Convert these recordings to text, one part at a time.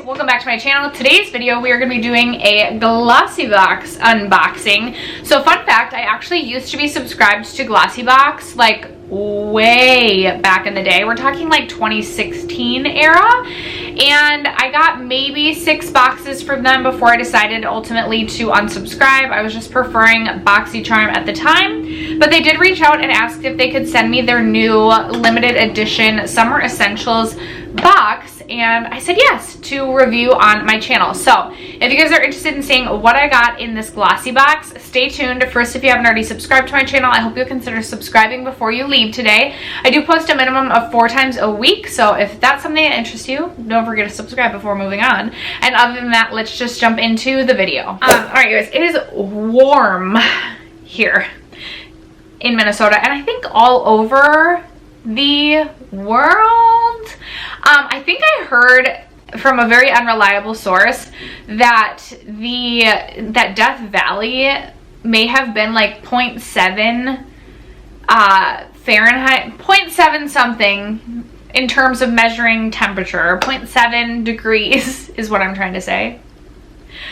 welcome back to my channel. Today's video we are going to be doing a Glossybox unboxing. So fun fact, I actually used to be subscribed to Glossybox like way back in the day. We're talking like 2016 era, and I got maybe 6 boxes from them before I decided ultimately to unsubscribe. I was just preferring BoxyCharm at the time, but they did reach out and asked if they could send me their new limited edition Summer Essentials box, and I said yes to review on my channel. So if you guys are interested in seeing what I got in this Glossybox, stay tuned. First, if you haven't already subscribed to my channel, I hope you'll consider subscribing before you leave today. I do post a minimum of 4 times a week, so if that's something that interests you, don't forget to subscribe before moving on. And other than that, let's just jump into the video. Alright guys, it is warm here in Minnesota, and I think all over the world. I think I heard from a very unreliable source that that Death Valley may have been like 0.7 Fahrenheit, 0.7 something in terms of measuring temperature. 0.7 degrees is what I'm trying to say.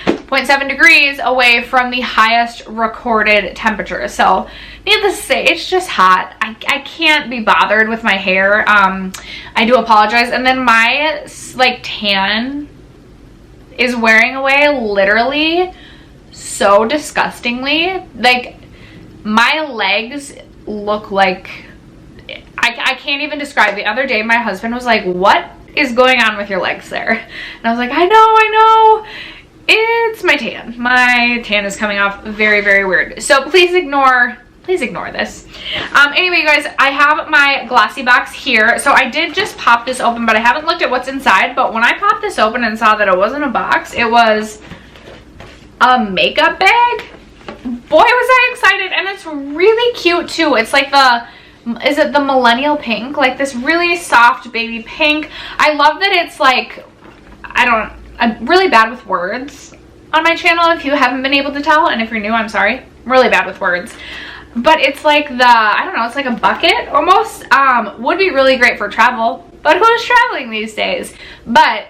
0.7 degrees away from the highest recorded temperature. So needless to say, it's just hot. I can't be bothered with my hair. I do apologize. And then my like tan is wearing away literally so disgustingly. Like my legs look like I can't even describe. The other day my husband was like, "What is going on with your legs there?" And I was like, I know. It's my tan. My tan is coming off very, very weird. So please ignore this. Anyway, you guys, I have my Glossybox here. So I did just pop this open, but I haven't looked at what's inside. But when I popped this open and saw that it wasn't a box, it was a makeup bag. Boy, was I excited. And it's really cute too. It's like is it the millennial pink? Like this really soft baby pink. I love that it's like, I'm really bad with words on my channel, if you haven't been able to tell, and if you're new, I'm sorry. I'm really bad with words. But it's like I don't know, it's like a bucket almost. Would be really great for travel, but who's traveling these days? But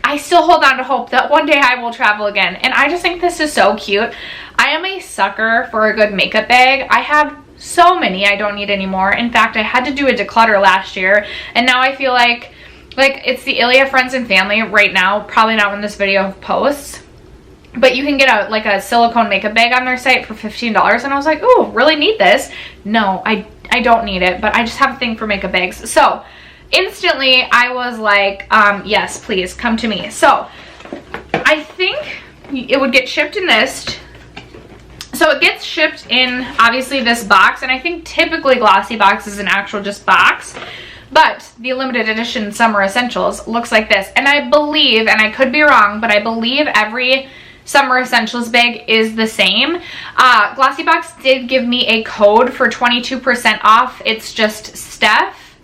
I still hold on to hope that one day I will travel again, and I just think this is so cute. I am a sucker for a good makeup bag. I have so many I don't need anymore. In fact, I had to do a declutter last year, and now I feel like it's the Ilya Friends and Family right now, probably not when this video posts, but you can get a silicone makeup bag on their site for $15, and I was like, ooh, really need this? No, I don't need it, but I just have a thing for makeup bags. So instantly I was like, yes, please come to me. So I think it would get shipped in this. So it gets shipped in obviously this box, and I think typically Glossybox is an actual just box. But the limited edition Summer Essentials looks like this. And I believe, and I could be wrong, but I believe every Summer Essentials bag is the same. Glossybox did give me a code for 22% off. It's just Steph.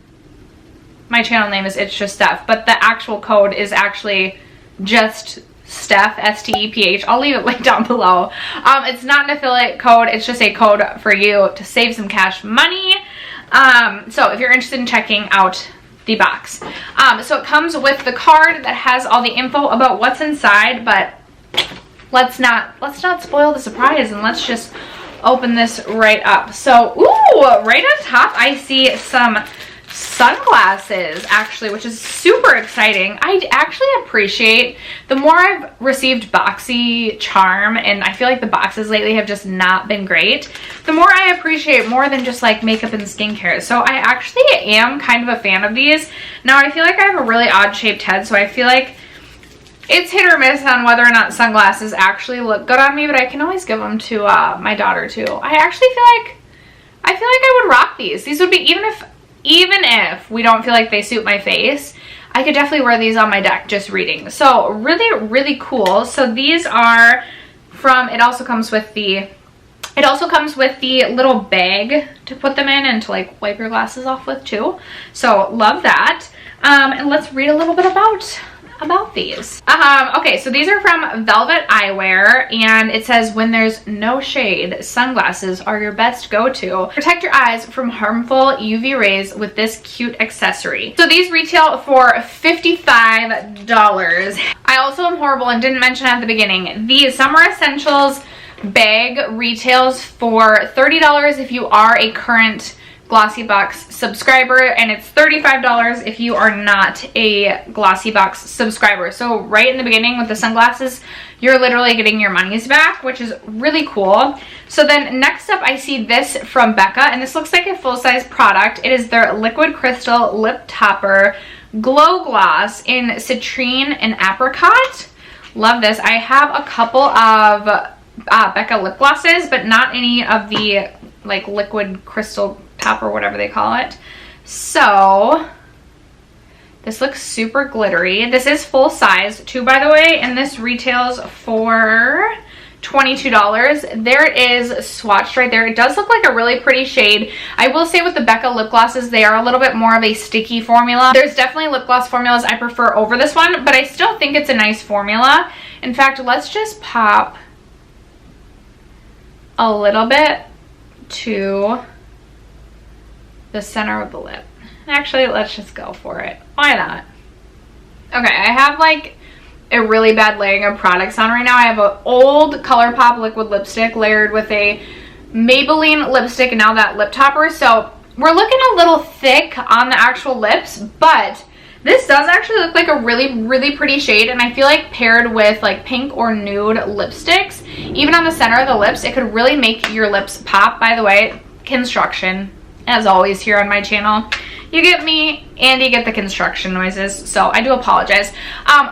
My channel name is It's Just Steph, but the actual code is actually just Steph, S-T-E-P-H. I'll leave it linked down below. It's not an affiliate code. It's just a code for you to save some cash money. So if you're interested in checking out the box. So it comes with the card that has all the info about what's inside, but let's not spoil the surprise, and let's just open this right up. So, ooh, right on top I see some sunglasses actually, which is super exciting. I actually appreciate, the more I've received BoxyCharm, and I feel like the boxes lately have just not been great, the more I appreciate more than just like makeup and skincare. So I actually am kind of a fan of these. Now I feel like I have a really odd shaped head, so I feel like it's hit or miss on whether or not sunglasses actually look good on me, but I can always give them to my daughter too. I actually feel like I would rock these. These would be, even if we don't feel like they suit my face, I could definitely wear these on my deck just reading. So really, really cool. So these are from, it also comes with the little bag to put them in and to like wipe your glasses off with too. So love that. And let's read a little bit about about these. Okay, so these are from Velvet Eyewear, and it says, when there's no shade, sunglasses are your best go-to. Protect your eyes from harmful UV rays with this cute accessory. So these retail for $55. I also am horrible and didn't mention at the beginning, the Summer Essentials bag retails for $30 if you are a current Glossybox subscriber, and it's $35 if you are not a Glossybox subscriber. So right in the beginning with the sunglasses, you're literally getting your monies back, which is really cool. So then next up, I see this from Becca, and this looks like a full-size product. It is their Liquid Crystal Lip Topper Glow Gloss in Citrine and Apricot. Love this. I have a couple of Becca lip glosses, but not any of the like liquid crystal top or whatever they call it. So this looks super glittery. This is full size too, by the way, and this retails for $22. There it is swatched right there. It does look like a really pretty shade. I will say with the Becca lip glosses, they are a little bit more of a sticky formula. There's definitely lip gloss formulas I prefer over this one, but I still think it's a nice formula. In fact, let's just pop a little bit to the center of the lip. Actually, let's just go for it. Why not? Okay, I have like a really bad layering of products on right now. I have an old ColourPop liquid lipstick layered with a Maybelline lipstick and now that lip topper. So we're looking a little thick on the actual lips, but this does actually look like a really pretty shade, and I feel like paired with like pink or nude lipsticks, even on the center of the lips, it could really make your lips pop. By the way, construction, as always here on my channel. You get me and you get the construction noises, so I do apologize.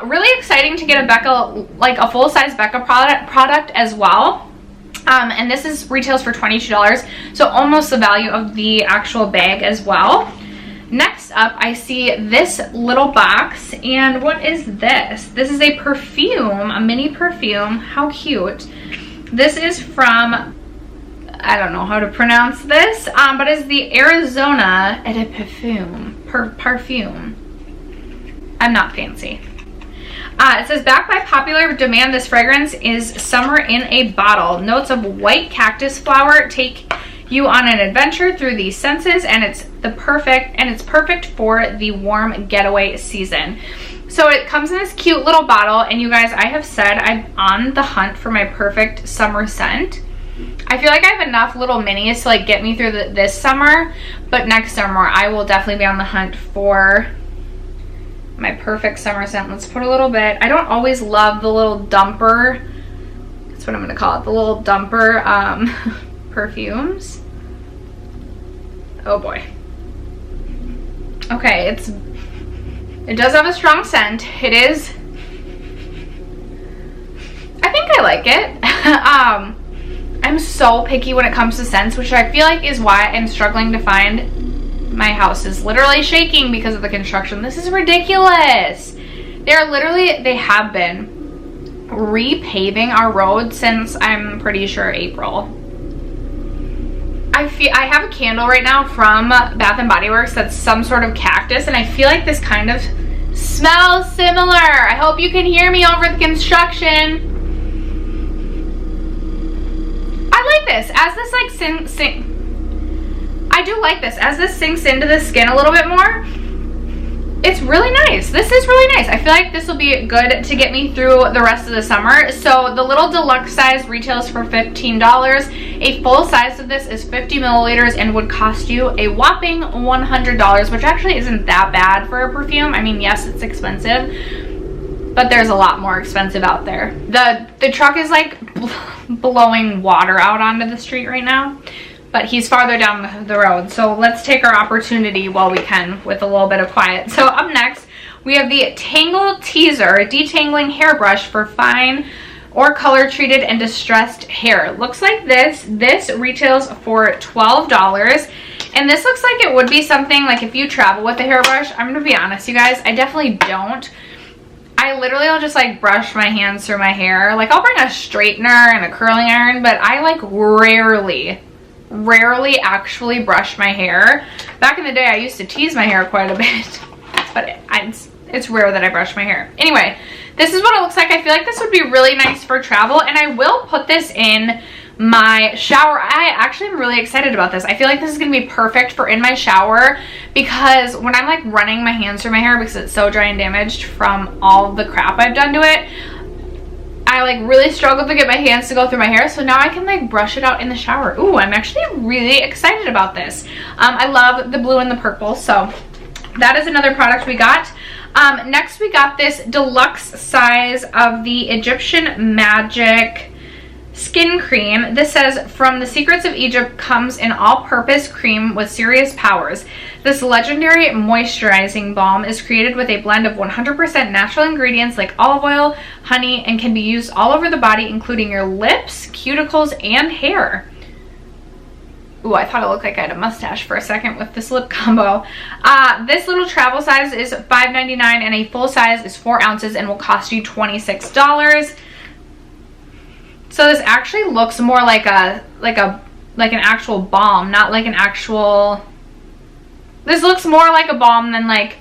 Really exciting to get a Becca, like a full-size Becca product as well. And this is retails for $22, so almost the value of the actual bag as well. Next up, I see this little box, and what is this? This is a perfume, a mini perfume. How cute. This is from, I don't know how to pronounce this, but it's the Arizona Eau de Parfum. I'm not fancy. It says, backed by popular demand, this fragrance is summer in a bottle. Notes of white cactus flower take you on an adventure through these senses, and it's perfect for the warm getaway season. So it comes in this cute little bottle, and you guys, I have said I'm on the hunt for my perfect summer scent. I feel like I have enough little minis to like get me through this summer, but next summer I will definitely be on the hunt for my perfect summer scent. Let's put a little bit. I don't always love the little dumper, that's what I'm gonna call it, the little dumper perfumes. Oh boy. Okay, it does have a strong scent. It is, I think I like it. I'm so picky when it comes to scents, which I feel like is why I'm struggling to find. My house is literally shaking because of the construction. This is ridiculous. They have been repaving our road since, I'm pretty sure, April. I have a candle right now from Bath and Body Works that's some sort of cactus, and I feel like this kind of smells similar. I hope you can hear me over the construction. I like this. As this like I do like this. As this sinks into the skin a little bit more, it's really nice. This is really nice. I feel like this will be good to get me through the rest of the summer. So the little deluxe size retails for $15. A full size of this is 50 milliliters and would cost you a whopping $100, which actually isn't that bad for a perfume. I mean, yes, it's expensive, but there's a lot more expensive out there. The truck is like blowing water out onto the street right now, but he's farther down the road. So let's take our opportunity while we can with a little bit of quiet. So up next, we have the Tangle Teaser Detangling Hairbrush for fine or color treated and distressed hair. Looks like this. This retails for $12. And this looks like it would be something like if you travel with a hairbrush. I'm gonna be honest, you guys, I definitely don't. I literally will just like brush my hands through my hair. Like I'll bring a straightener and a curling iron, but I like rarely actually brush my hair. Back in the day, I used to tease my hair quite a bit, but It's rare that I brush my hair. Anyway, this is what it looks like. I feel like this would be really nice for travel, and I will put this in my shower. I actually am really excited about this. I feel like this is gonna be perfect for in my shower, because when I'm like running my hands through my hair because it's so dry and damaged from all the crap I've done to it, I like really struggle to get my hands to go through my hair. So now I can like brush it out in the shower. Ooh, I'm actually really excited about this. I love the blue and the purple, so that is another product we got. Next we got this deluxe size of the Egyptian Magic Skin Cream. This says, from the secrets of Egypt comes an all-purpose cream with serious powers. This legendary moisturizing balm is created with a blend of 100% natural ingredients like olive oil, honey, and can be used all over the body, including your lips, cuticles, and hair. Ooh, I thought it looked like I had a mustache for a second with this lip combo. This little travel size is $5.99 and a full size is 4 ounces and will cost you $26. So this actually looks more like an actual balm, not like an actual. This looks more like a balm than like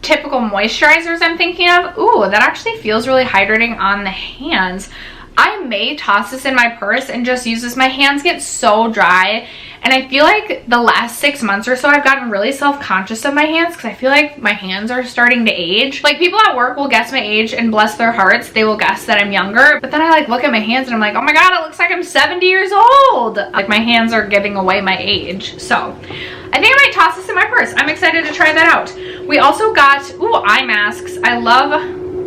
typical moisturizers I'm thinking of. Ooh, that actually feels really hydrating on the hands. I may toss this in my purse and just use this. My hands get so dry, and I feel like the last 6 months or so I've gotten really self-conscious of my hands because I feel like my hands are starting to age. Like, people at work will guess my age, and bless their hearts, they will guess that I'm younger. But then I like look at my hands and I'm like, oh my god, it looks like I'm 70 years old. Like, my hands are giving away my age. So I think I might toss this in my purse. I'm excited to try that out. We also got, ooh, eye masks. I love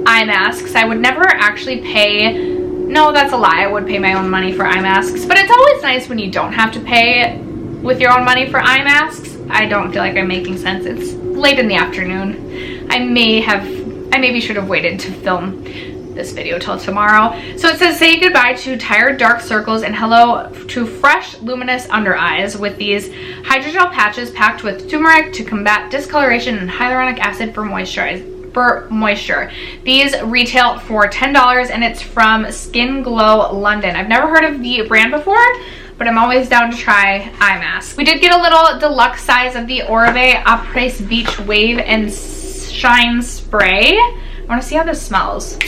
eye masks. I would never actually pay. No, that's a lie. I would pay my own money for eye masks, but it's always nice when you don't have to pay with your own money for eye masks. I don't feel like I'm making sense. It's late in the afternoon. I maybe should have waited to film this video till tomorrow. So it says, say goodbye to tired dark circles and hello to fresh luminous under eyes with these hydrogel patches packed with turmeric to combat discoloration and hyaluronic acid for moisture. These retail for $10 and it's from Skin Glow London. I've never heard of the brand before, but I'm always down to try eye masks. We did get a little deluxe size of the Oribe Après Beach Wave and Shine Spray. I want to see how this smells.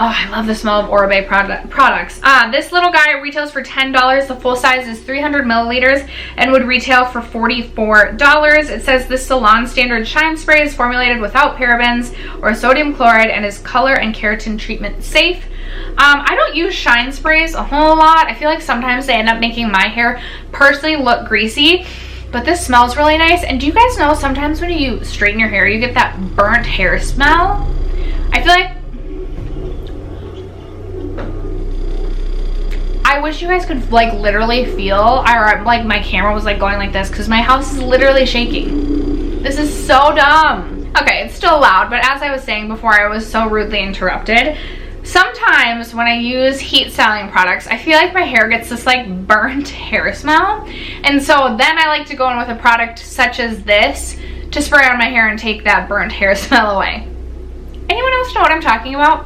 Oh, I love the smell of Oribe products. This little guy retails for $10. The full size is 300 milliliters and would retail for $44. It says this salon standard shine spray is formulated without parabens or sodium chloride and is color and keratin treatment safe. I don't use shine sprays a whole lot. I feel like sometimes they end up making my hair personally look greasy, but this smells really nice. And do you guys know sometimes when you straighten your hair, you get that burnt hair smell? I feel like I wish you guys could like literally feel, or like my camera was like going like this because my house is literally shaking. This is so dumb. Okay, it's still loud, but as I was saying before, I was so rudely interrupted. Sometimes when I use heat styling products, I feel like my hair gets this like burnt hair smell. And so then I like to go in with a product such as this to spray on my hair and take that burnt hair smell away. Anyone else know what I'm talking about?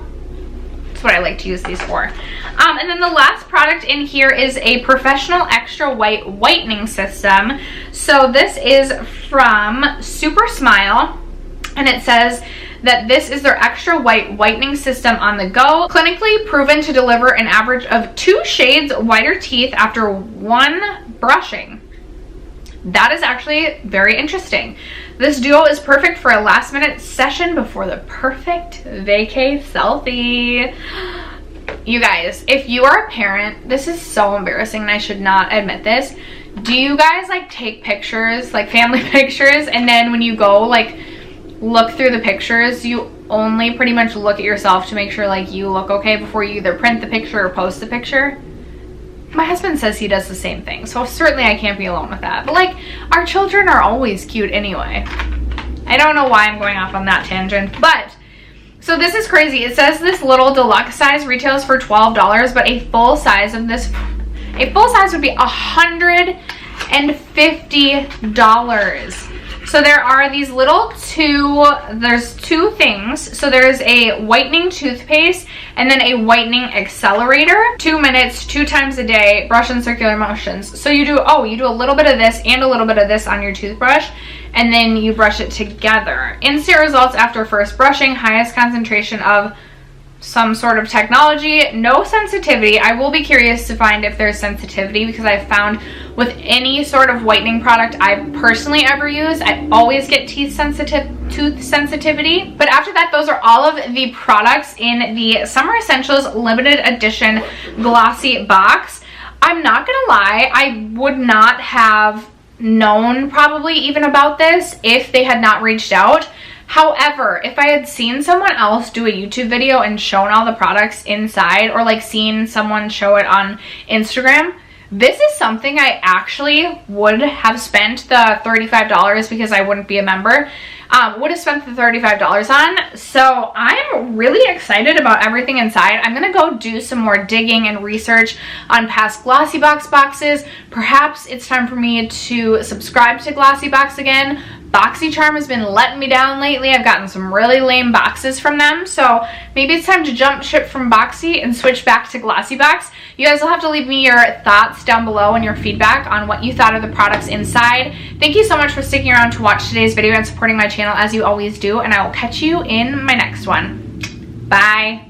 That's what I like to use these for. And then the last product in here is a professional extra white whitening system. So this is from Super Smile, and it says that this is their extra white whitening system on the go, clinically proven to deliver an average of 2 shades whiter teeth after 1 brushing. That is actually very interesting. This duo is perfect for a last minute session before the perfect vacay selfie. You guys, if you are a parent, this is so embarrassing and I should not admit this. Do you guys like take pictures, like family pictures, and then when you go like look through the pictures, you only pretty much look at yourself to make sure like you look okay before you either print the picture or post the picture? My husband says he does the same thing, so certainly I can't be alone with that. But like, our children are always cute anyway. I don't know why I'm going off on that tangent, but so this is crazy. It says this little deluxe size retails for $12, but a full size of this, a full size would be $150. So So there are these little there's two things. So there's a whitening toothpaste and then a whitening accelerator. 2 minutes, 2 times a day, brush in circular motions. So you do a little bit of this and a little bit of this on your toothbrush, and then you brush it together. Instant results after first brushing, highest concentration of some sort of technology, no sensitivity. I will be curious to find if there's sensitivity, because I've found with any sort of whitening product I've personally ever used, I always get tooth sensitivity. But after that, those are all of the products in the Summer Essentials limited edition glossy box. I'm not gonna lie, I would not have known probably even about this if they had not reached out. However, if I had seen someone else do a YouTube video and shown all the products inside, or like seen someone show it on Instagram, this is something I actually would have spent the $35, because I wouldn't be a member, would have spent the $35 on. So I'm really excited about everything inside. I'm gonna go do some more digging and research on past Glossybox boxes. Perhaps it's time for me to subscribe to Glossybox again. BoxyCharm has been letting me down lately. I've gotten some really lame boxes from them, so maybe it's time to jump ship from Boxy and switch back to Glossybox. You guys will have to leave me your thoughts down below and your feedback on what you thought of the products inside. Thank you so much for sticking around to watch today's video and supporting my channel as you always do, and I will catch you in my next one. Bye!